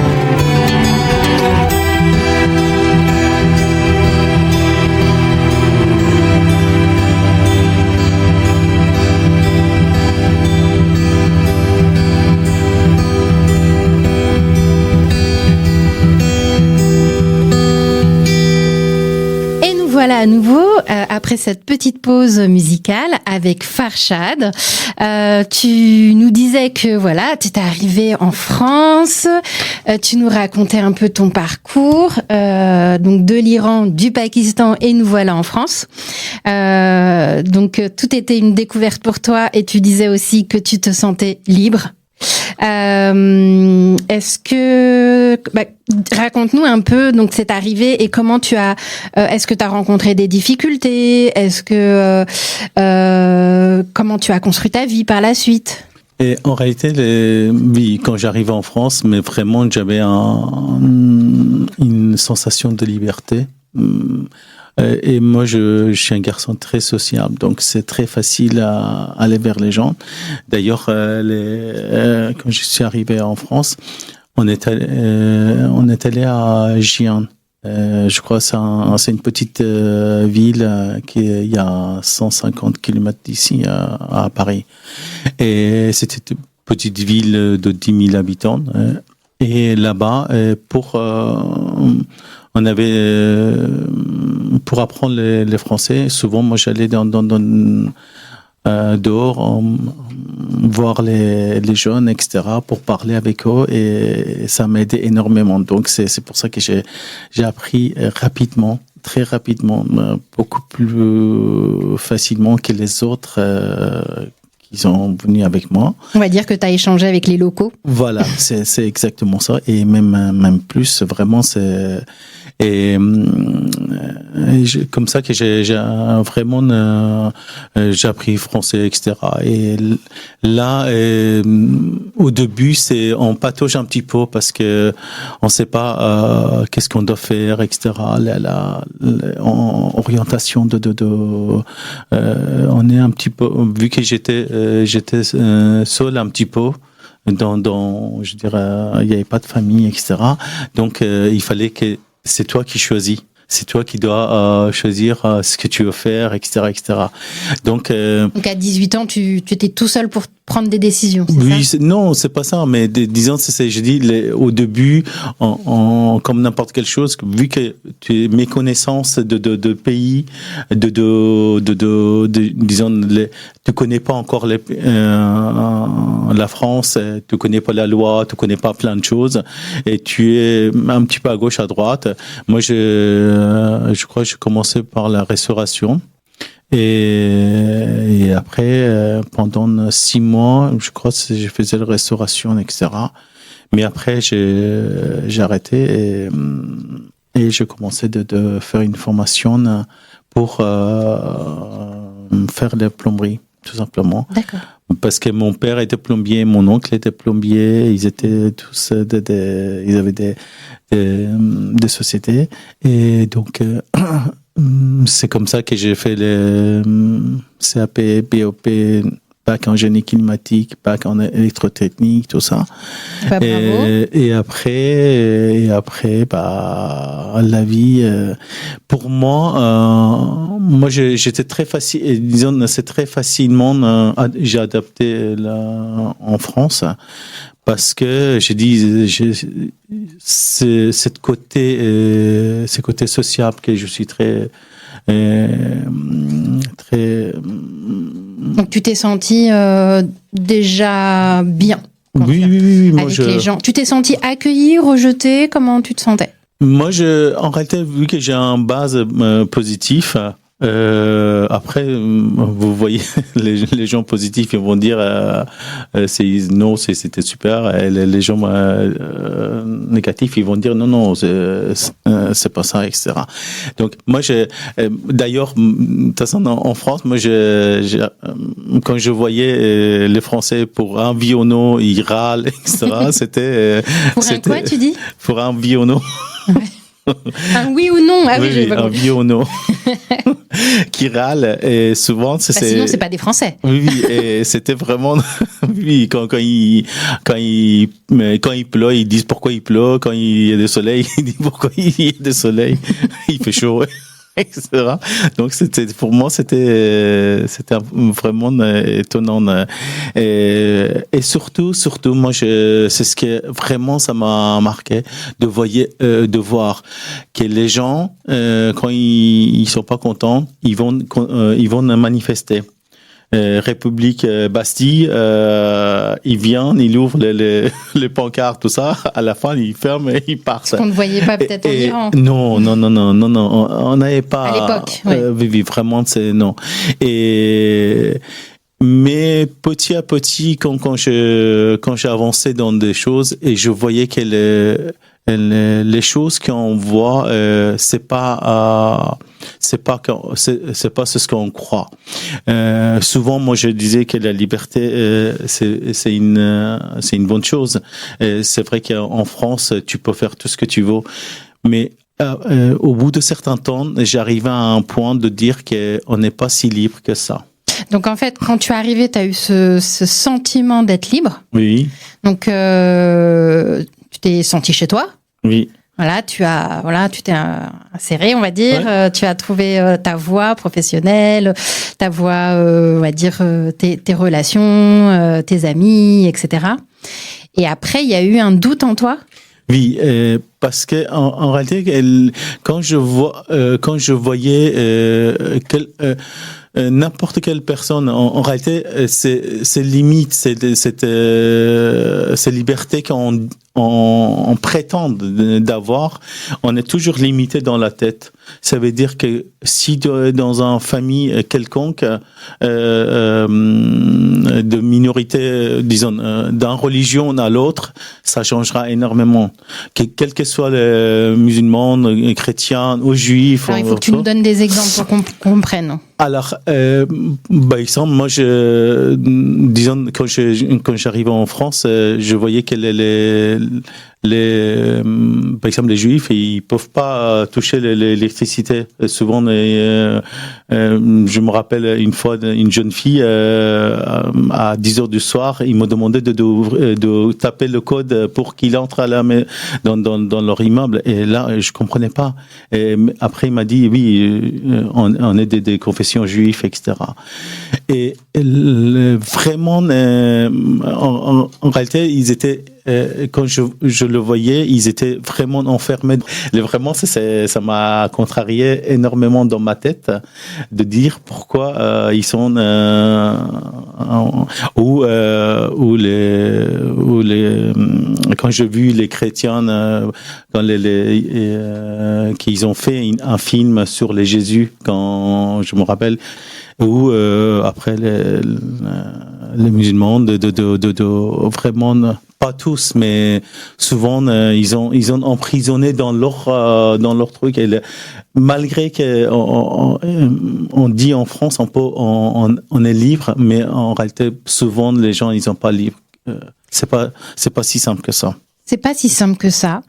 Voilà à nouveau après cette petite pause musicale avec Farshad. Tu nous disais que voilà, tu étais arrivé en France. Tu nous racontais un peu ton parcours, donc de l'Iran, du Pakistan et nous voilà en France. Donc tout était une découverte pour toi et tu disais aussi que tu te sentais libre. Est-ce que raconte-nous un peu donc cette arrivée et comment tu as est-ce que tu as rencontré des difficultés, est-ce que comment tu as construit ta vie par la suite? Et en réalité, oui, quand j'arrivais en France, mais vraiment j'avais une sensation de liberté. Et moi, je suis un garçon très sociable, donc c'est très facile à aller vers les gens. D'ailleurs, quand je suis arrivé en France, on est allé à Jian. Je crois que c'est une petite ville qui est il y a 150 km d'ici à Paris. Et c'était une petite ville de 10 000 habitants. Et là-bas, on avait pour apprendre les français. Souvent, moi, j'allais dehors voir les jeunes, etc., pour parler avec eux, et ça m'aidait énormément. Donc, c'est pour ça que j'ai appris rapidement, très rapidement, beaucoup plus facilement que les autres qui sont venus avec moi. On va dire que tu as échangé avec les locaux. Voilà, c'est exactement ça, et même plus, vraiment, c'est comme ça que j'ai vraiment j'ai appris français, etc. Et là, au début, on patauge un petit peu parce que on sait pas qu'est-ce qu'on doit faire, etc. Orientation on est un petit peu, vu que j'étais seul un petit peu. Je dirais, il n'y avait pas de famille, etc. Donc, il fallait que c'est toi qui choisis. C'est toi qui dois choisir ce que tu veux faire, etc., etc. Donc à 18 ans, tu étais tout seul pour prendre des décisions, c'est oui, ça? non, c'est pas ça, mais disons, je dis, au début, comme n'importe quelle chose, vu que tu es méconnaissance de pays, disons, tu connais pas encore la France, tu connais pas la loi, tu connais pas plein de choses, et tu es un petit peu à gauche, à droite. Moi, je crois que j'ai commencé par la restauration. Et après, pendant 6 mois, je crois que je faisais la restauration, etc. Mais après, j'ai arrêté et j'ai commencé de faire une formation pour faire la plomberie, tout simplement. D'accord. Parce que mon père était plombier, mon oncle était plombier, ils étaient tous ils avaient des sociétés, et donc c'est comme ça que j'ai fait les CAP, BOP, bac en génie climatique, bac en électrotechnique, tout ça. Bah, bravo. Et après, la vie, pour moi, j'étais très facile, disons, c'est très facilement, j'ai adapté là, en France. Parce que j'ai dit, c'est ce côté sociable que je suis très. Donc tu t'es senti déjà bien. Oui, moi, avec les gens. Tu t'es senti accueilli, rejeté? Comment tu te sentais? Moi, en réalité, vu que j'ai un base positif. Après, vous voyez, les gens positifs, ils vont dire non, c'était super. Et les gens négatifs, ils vont dire non, c'est pas ça, etc. Donc moi, d'ailleurs, de toute façon, en France, moi, quand je voyais les Français pour un Vionneau, ils râlent, etc. C'était un quoi, tu dis? Pour un Vionneau. Ouais. Un oui ou non? Ah oui, oui, un oui ou non. Qui râle, et souvent sinon c'est pas des Français. Oui, et c'était vraiment oui, quand il pleut, ils disent pourquoi il pleut, quand il y a du soleil, ils disent pourquoi il y a du soleil, il fait chaud, etc. Donc pour moi c'était vraiment étonnant, et surtout moi c'est ce que vraiment ça m'a marqué de voir que les gens quand ils sont pas contents, ils vont manifester. République Bastille, il vient, il ouvre les pancartes, tout ça. À la fin, il ferme et il part. On ne voyait pas peut-être en Iran. Non. On n'avait pas. À l'époque, oui, vraiment, c'est non. Mais petit à petit, quand j'ai avancé dans des choses, et je voyais que les choses qu'on voit, c'est pas ce qu'on croit. Souvent, moi, je disais que la liberté, c'est une bonne chose. C'est vrai qu'en France, tu peux faire tout ce que tu veux, mais au bout de certains temps, j'arrivais à un point de dire qu'on n'est pas si libre que ça. Donc en fait, quand tu es arrivé, tu as eu ce sentiment d'être libre. Oui. Donc tu t'es senti chez toi. Oui. Voilà, tu t'es inséré, on va dire. Ouais. Tu as trouvé ta voie professionnelle, ta voie, on va dire, tes relations, tes amis, etc. Et après, il y a eu un doute en toi? Oui, parce que en réalité, quand je voyais n'importe quelle personne, en réalité, ces limites, ces libertés on prétend d'avoir, on est toujours limité dans la tête. Ça veut dire que si dans une famille quelconque de minorité, disons, d'une religion à l'autre, ça changera énormément. Quel que soit les musulmans, les chrétiens ou juifs. Alors, il faut que tu nous donnes des exemples pour qu'on comprenne. Alors, par exemple, moi, disons, quand j'arrive en France, je voyais que par exemple, les juifs, ils peuvent pas toucher l'électricité. Souvent, je me rappelle une fois une jeune fille à 10 heures du soir, ils m'ont demandé de taper le code pour qu'il entre dans leur immeuble. Et là, je comprenais pas. Et après, il m'a dit, oui, on est des confessions juives, etc. Et vraiment, en réalité, ils étaient quand je le voyais, ils étaient vraiment enfermés. Vraiment, ça m'a contrarié énormément dans ma tête de dire pourquoi ils sont quand j'ai vu les chrétiens qu'ils ont fait un film sur les Jésus, quand je me rappelle, ou après les musulmans de vraiment, pas tous, mais souvent ils ont emprisonné dans leur truc. Et malgré que on dit en France on est libre, mais en réalité souvent les gens ils sont pas libres. C'est pas si simple que ça. C'est pas si simple que ça.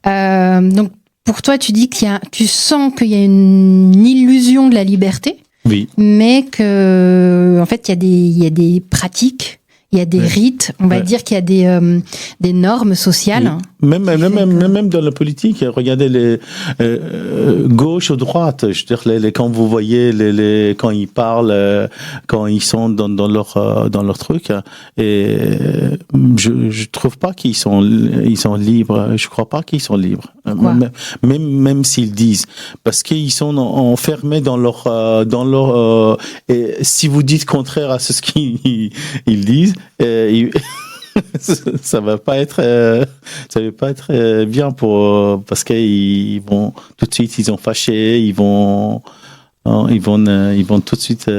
Donc pour toi, tu dis tu sens qu'il y a une illusion de la liberté. Oui. Mais que, en fait, il y a des pratiques, il y a des rites, on va dire qu'il y a des normes sociales. Oui. Même dans la politique, regardez les gauche ou droite. Je veux dire, quand vous voyez quand ils parlent, quand ils sont dans leur truc, et je trouve pas qu'ils sont libres. Je crois pas qu'ils sont libres. Même s'ils disent, parce qu'ils sont enfermés dans leur et si vous dites contraire à ce qu'ils disent, ça va pas être bien parce qu'ils vont tout de suite, ils sont fâchés, ils vont tout de suite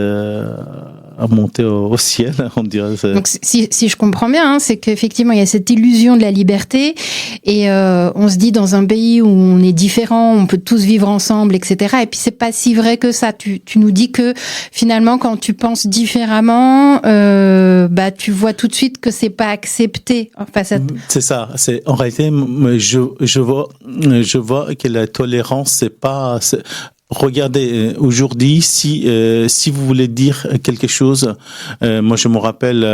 monter au ciel, on dirait. Donc si je comprends bien, c'est qu'effectivement il y a cette illusion de la liberté et on se dit dans un pays où on est différent, on peut tous vivre ensemble, etc. Et puis c'est pas si vrai que ça. Tu nous dis que finalement quand tu penses différemment, tu vois tout de suite que c'est pas accepté face à. C'est ça. C'est en réalité, je vois que la tolérance c'est pas. Regardez, aujourd'hui, si vous voulez dire quelque chose, moi je me rappelle,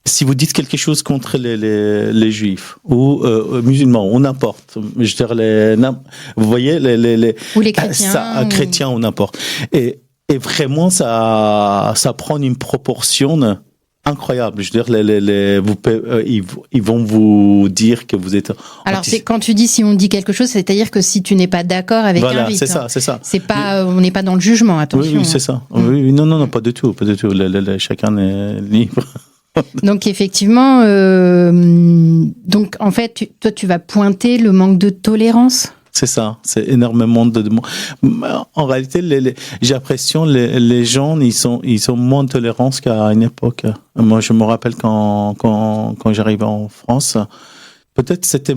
si vous dites quelque chose contre les juifs ou musulmans ou n'importe, je veux dire vous voyez ou les chrétiens, chrétiens ou n'importe, et vraiment ça prend une proportion incroyable. Je veux dire, ils vont vous dire que vous êtes. Alors c'est quand tu dis si on dit quelque chose, c'est-à-dire que si tu n'es pas d'accord avec un rite. C'est ça. C'est pas, on n'est pas dans le jugement, attention. Oui, c'est ça. Oui, non, pas du tout. Chacun est libre. Donc effectivement, donc en fait, toi tu vas pointer le manque de tolérance. C'est ça, c'est énormément de. En réalité, j'ai l'impression les gens ils sont moins tolérants qu'à une époque. Moi, je me rappelle quand j'arrivais en France, peut-être c'était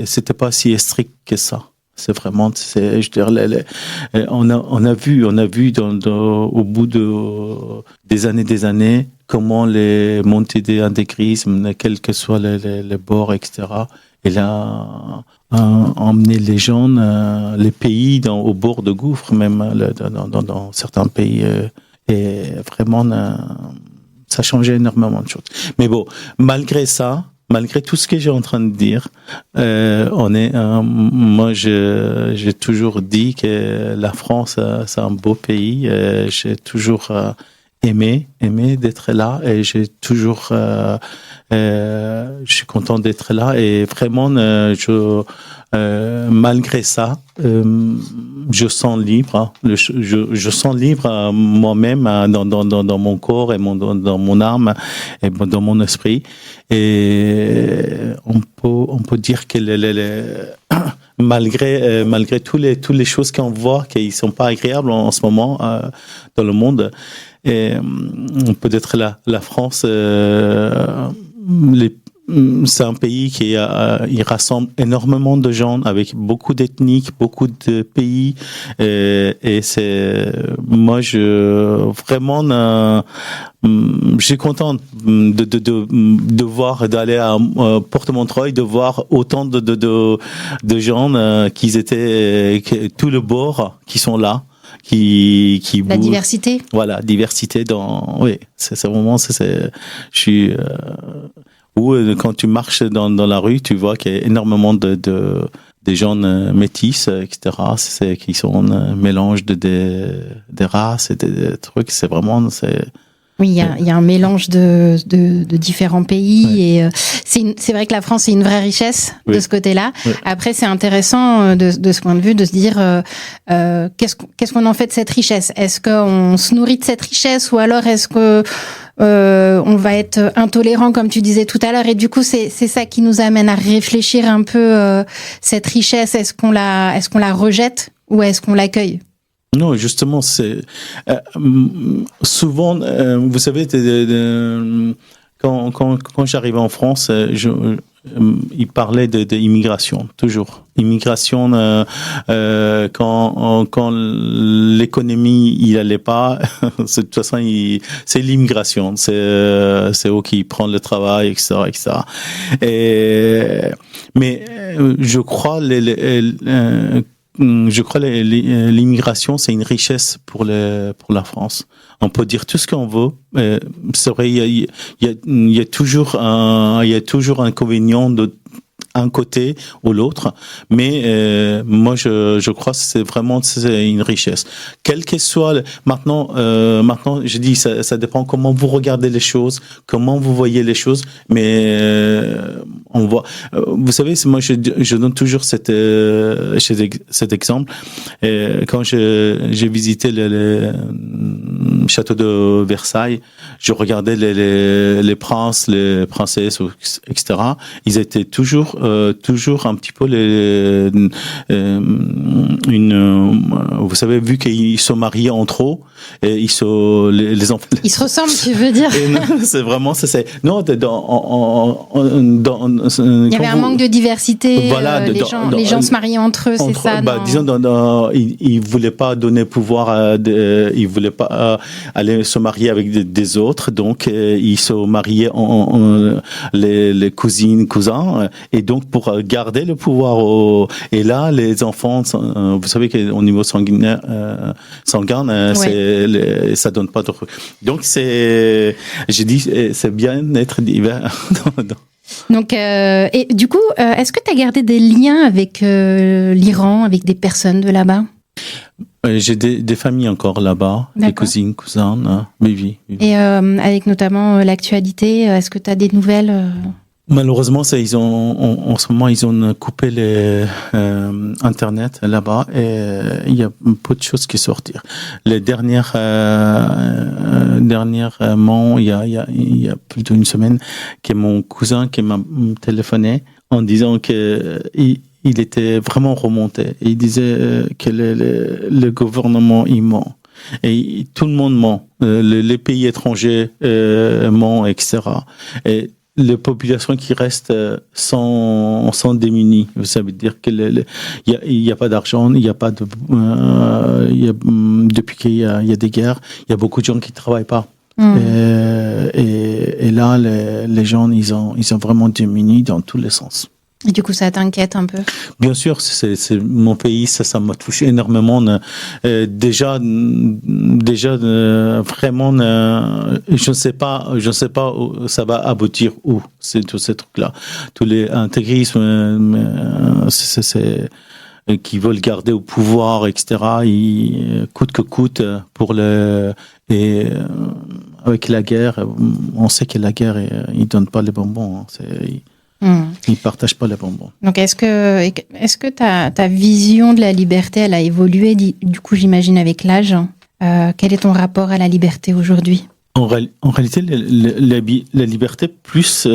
c'était pas si strict que ça. C'est vraiment, je veux dire, on a vu au bout des années comment les montées d'intégrisme, quels que soient les bords, etc. Et là, emmener les gens, les pays au bord de gouffre, même dans certains pays, et vraiment, ça changeait énormément de choses. Mais bon, malgré tout ce que j'ai en train de dire, moi, j'ai toujours dit que la France, c'est un beau pays. J'ai toujours aimé d'être là et j'ai toujours je suis content d'être là et vraiment malgré ça je sens libre je sens libre moi-même dans mon corps et dans mon âme et dans mon esprit et on peut dire que malgré toutes les choses qu'on voit qui sont pas agréables en ce moment dans le monde et peut-être la France c'est un pays il rassemble énormément de gens avec beaucoup d'ethniques, beaucoup de pays et c'est moi je suis content de voir d'aller à Porte-Montreuil de voir autant de gens qui étaient tout le bord qui sont là. Qui la diversité. Voilà, diversité oui, c'est vraiment je suis où quand tu marches dans la rue, tu vois qu'il y a énormément des gens métis, etc. Qui sont un mélange des races et des trucs. C'est vraiment oui, il y a un mélange de différents pays et c'est vrai que la France c'est une vraie richesse de ce côté-là. Oui. Après c'est intéressant de ce point de vue de se dire qu'est-ce qu'on en fait de cette richesse ? Est-ce qu'on se nourrit de cette richesse ou alors est-ce que on va être intolérant comme tu disais tout à l'heure et du coup c'est ça qui nous amène à réfléchir un peu cette richesse, est-ce qu'on la rejette ou est-ce qu'on l'accueille ? Non, justement, c'est souvent, vous savez, quand j'arrivais en France, il parlait d'immigration, toujours. Immigration, quand l'économie, il allait pas, de toute façon, c'est l'immigration, c'est eux qui prennent le travail, etc., etc. Mais je crois l'immigration, c'est une richesse pour la France. On peut dire tout ce qu'on veut. C'est vrai, il y a toujours un inconvénient un côté ou l'autre, mais moi je crois que c'est une richesse. Quel que soit maintenant je dis ça dépend comment vous regardez les choses, comment vous voyez les choses, mais on voit. Vous savez, moi je donne toujours cet exemple. Quand j'ai visité le château de Versailles, je regardais les princes, les princesses, etc. Ils étaient toujours un petit peu vous savez, vu qu'ils sont mariés entre eux, et les enfants. Ils se ressemblent, tu veux dire? C'est vraiment ça. Non, il y avait un manque de diversité. Voilà, les gens se mariaient entre eux, c'est ça. Disons, ils voulaient pas donner pouvoir. Ils voulaient pas aller se marier avec des autres, donc ils se mariaient les cousines, cousins, et donc pour garder le pouvoir. Et là, les enfants, vous savez qu'au niveau sanguin, ça donne pas de. Donc j'ai dit, c'est bien d'être divers. Donc, et du coup, est-ce que tu as gardé des liens avec l'Iran, avec des personnes de là-bas? J'ai des familles encore là-bas, des cousines, cousins, oui. Et avec notamment l'actualité, est-ce que tu as des nouvelles? Malheureusement, en ce moment, ils ont coupé Internet là-bas et il y a peu de choses qui sortent. Les dernièrement, il y a plus d'une semaine, que mon cousin qui m'a téléphoné en disant que il était vraiment remonté. Il disait que le gouvernement, il ment. Et tout le monde ment. Les pays étrangers mentent, etc. Et les populations qui restent sont démunies. Ça veut dire que il y a pas d'argent, il y a pas de depuis qu'il y a des guerres, il y a beaucoup de gens qui travaillent pas. Et là, les gens, ils ont vraiment diminué dans tous les sens. Et du coup, ça t'inquiète un peu? Bien sûr, c'est mon pays, ça m'a touché énormément. Déjà, vraiment, je ne sais pas où ça va aboutir où. C'est tous ces trucs-là, tous les intégrismes, qui veulent garder au pouvoir, etc. Coûte que coûte avec la guerre, on sait que la guerre, ils donnent pas les bonbons. Ils partagent pas les bonbons. Donc, est-ce que ta vision de la liberté, elle a évolué, du coup, j'imagine, avec l'âge? Quel est ton rapport à la liberté aujourd'hui? En réalité, la liberté, plus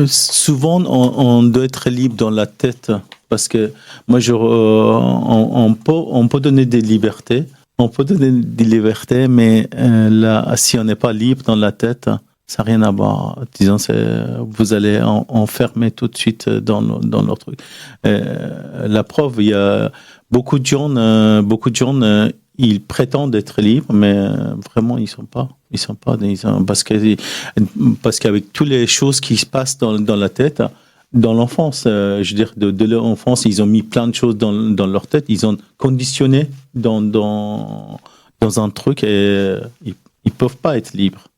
souvent, on doit être libre dans la tête, parce que moi, on peut donner des libertés. On peut donner des libertés, mais là, si on n'est pas libre dans la tête, ça n'a rien à voir. Disons, vous allez enfermer tout de suite dans leur truc. La preuve, il y a beaucoup de gens, ils prétendent être libres, mais vraiment, ils sont pas. Parce qu'avec toutes les choses qui se passent dans la tête, dans l'enfance, je veux dire, de l'enfance, ils ont mis plein de choses dans leur tête, ils ont conditionné dans un truc et ils peuvent pas être libres.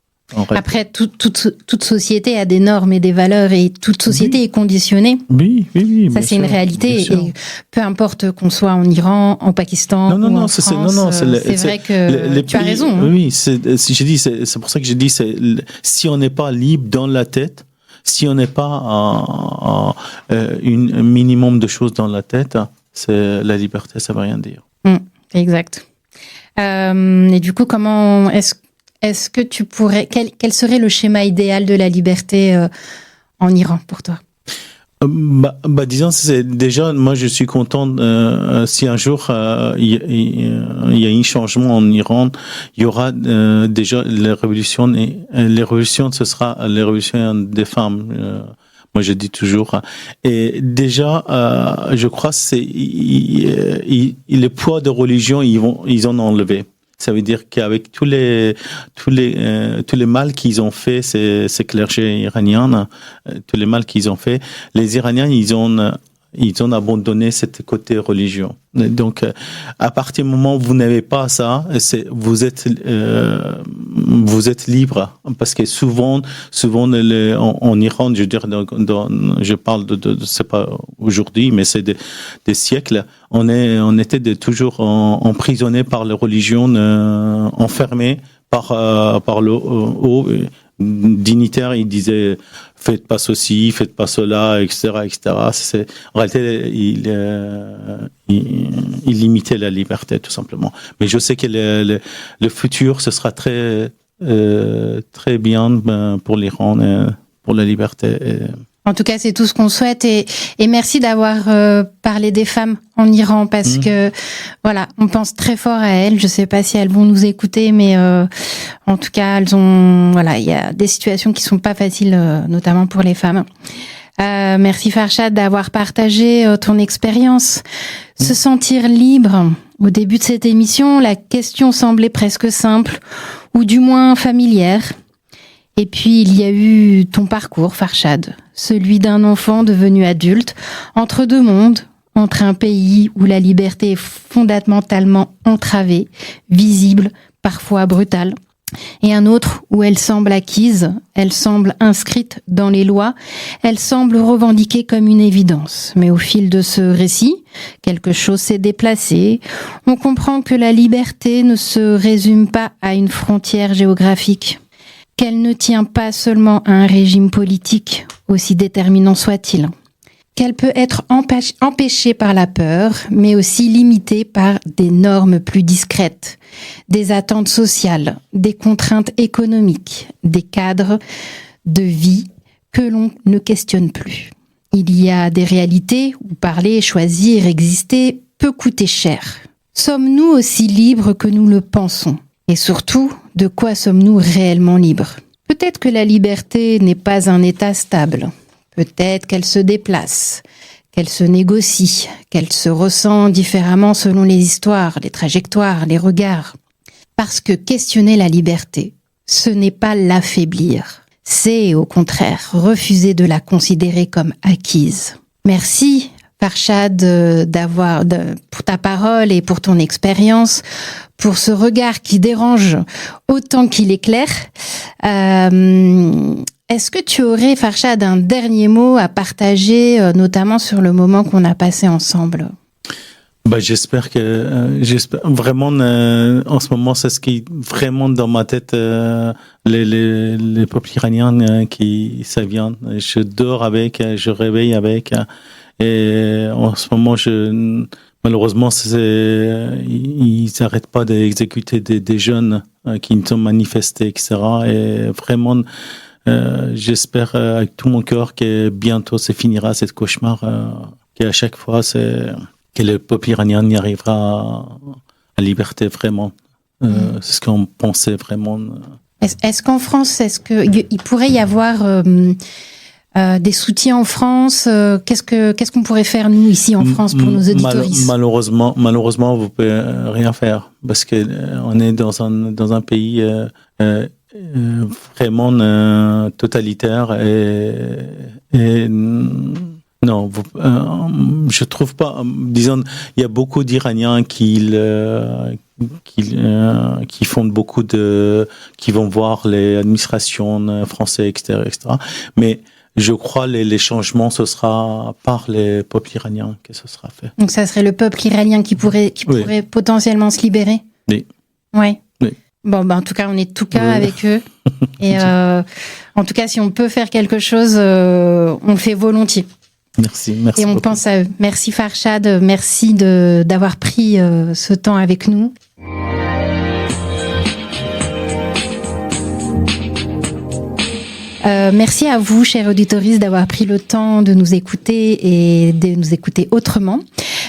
Après, toute société a des normes et des valeurs et toute société est conditionnée. Oui. Ça, c'est une réalité. Et peu importe qu'on soit en Iran, en Pakistan ou en France, c'est vrai que tu as raison. Oui, c'est pour ça que j'ai dit, si on n'est pas libre dans la tête, si on n'est pas un minimum de choses dans la tête, c'est la liberté, ça ne veut rien dire. Exact. Et du coup, comment est-ce que tu pourrais... Quel serait le schéma idéal de la liberté en Iran pour toi? Disons, c'est déjà, moi je suis content si un jour il y a un changement en Iran, il y aura déjà les révolutions, et les révolutions, ce sera les révolutions des femmes. Moi je dis toujours. Et déjà, je crois que le poids de religion, ils ont enlevé. Ça veut dire qu'avec tous les mal qu'ils ont fait, ces clergés iraniens, tous les mal qu'ils ont fait, les Iraniens, ils ont abandonné cette côté religion. Donc, à partir du moment où vous n'avez pas ça, vous êtes libre, parce que souvent en Iran, je veux dire, je parle c'est pas aujourd'hui, mais c'est des siècles, on était toujours emprisonnés par la religion, enfermés par le haut dignitaire. Il disait faites pas ceci, faites pas cela, etc., etc. En réalité, il limitait la liberté, tout simplement. Mais je sais que le futur, ce sera très très bien pour l'Iran, pour la liberté. En tout cas, c'est tout ce qu'on souhaite et merci d'avoir parlé des femmes en Iran parce que voilà, on pense très fort à elles. Je sais pas si elles vont nous écouter, mais en tout cas, il y a des situations qui sont pas faciles, notamment pour les femmes. Merci Farshad d'avoir partagé ton expérience. Se sentir libre. Au début de cette émission, la question semblait presque simple, ou du moins familière. Et puis, il y a eu ton parcours, Farshad, celui d'un enfant devenu adulte, entre deux mondes, entre un pays où la liberté est fondamentalement entravée, visible, parfois brutale, et un autre où elle semble acquise, elle semble inscrite dans les lois, elle semble revendiquée comme une évidence. Mais au fil de ce récit, quelque chose s'est déplacé. On comprend que la liberté ne se résume pas à une frontière géographique, qu'elle ne tient pas seulement à un régime politique, aussi déterminant soit-il, qu'elle peut être empêchée par la peur, mais aussi limitée par des normes plus discrètes, des attentes sociales, des contraintes économiques, des cadres de vie que l'on ne questionne plus. Il y a des réalités où parler, choisir, exister peut coûter cher. Sommes-nous aussi libres que nous le pensons ? Et surtout, de quoi sommes-nous réellement libres ? Peut-être que la liberté n'est pas un état stable. Peut-être qu'elle se déplace, qu'elle se négocie, qu'elle se ressent différemment selon les histoires, les trajectoires, les regards. Parce que questionner la liberté, ce n'est pas l'affaiblir. C'est, au contraire, refuser de la considérer comme acquise. Merci, Farshad, pour ta parole et pour ton expérience, pour ce regard qui dérange autant qu'il éclaire. Est-ce que tu aurais, Farshad, un dernier mot à partager, notamment sur le moment qu'on a passé ensemble? J'espère vraiment en ce moment c'est ce qui vraiment dans ma tête les peuples iraniens qui ça vient. Je dors avec, je réveille avec et en ce moment malheureusement ils n'arrêtent pas d'exécuter des jeunes qui sont manifestés, etc. Et vraiment j'espère avec tout mon cœur que bientôt ça finira cette cauchemar, qu'à chaque fois que le peuple iranien y arrivera à liberté vraiment. C'est ce qu'on pensait vraiment. Est-ce qu'en France, il pourrait y avoir des soutiens en France? Qu'est-ce qu'on pourrait faire nous ici en France pour nos auditoristes? Malheureusement, vous pouvez rien faire parce que on est dans un pays vraiment totalitaire et non, je trouve pas. Disons, il y a beaucoup d'Iraniens qui font beaucoup qui vont voir les administrations françaises, etc., etc. Mais je crois les changements, ce sera par les peuples iraniens que ce sera fait. Donc ça serait le peuple iranien qui pourrait potentiellement se libérer. Oui. Ouais. Oui. Bon, en tout cas, on est tout cas avec eux. Et en tout cas, si on peut faire quelque chose, on le fait volontiers. Merci et on beaucoup. Pense à eux. Merci Farshad, merci d'avoir pris ce temps avec nous. Merci à vous, chers auditoristes, d'avoir pris le temps de nous écouter et de nous écouter autrement.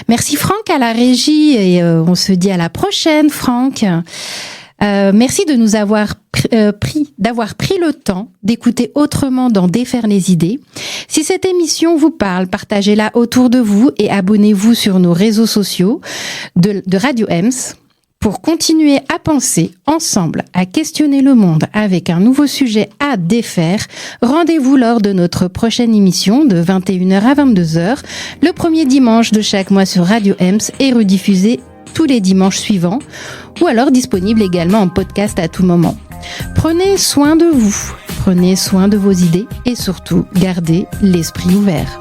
Merci Franck à la régie et on se dit à la prochaine, Franck. Merci de nous avoir d'avoir pris le temps d'écouter autrement dans Défaire les idées. Si cette émission vous parle, partagez-la autour de vous et abonnez-vous sur nos réseaux sociaux de Radio Ems pour continuer à penser ensemble, à questionner le monde avec un nouveau sujet à défaire. Rendez-vous lors de notre prochaine émission de 21h à 22h, le premier dimanche de chaque mois sur Radio Ems et rediffusé tous les dimanches suivants, ou alors disponible également en podcast à tout moment. Prenez soin de vous, prenez soin de vos idées et surtout, gardez l'esprit ouvert.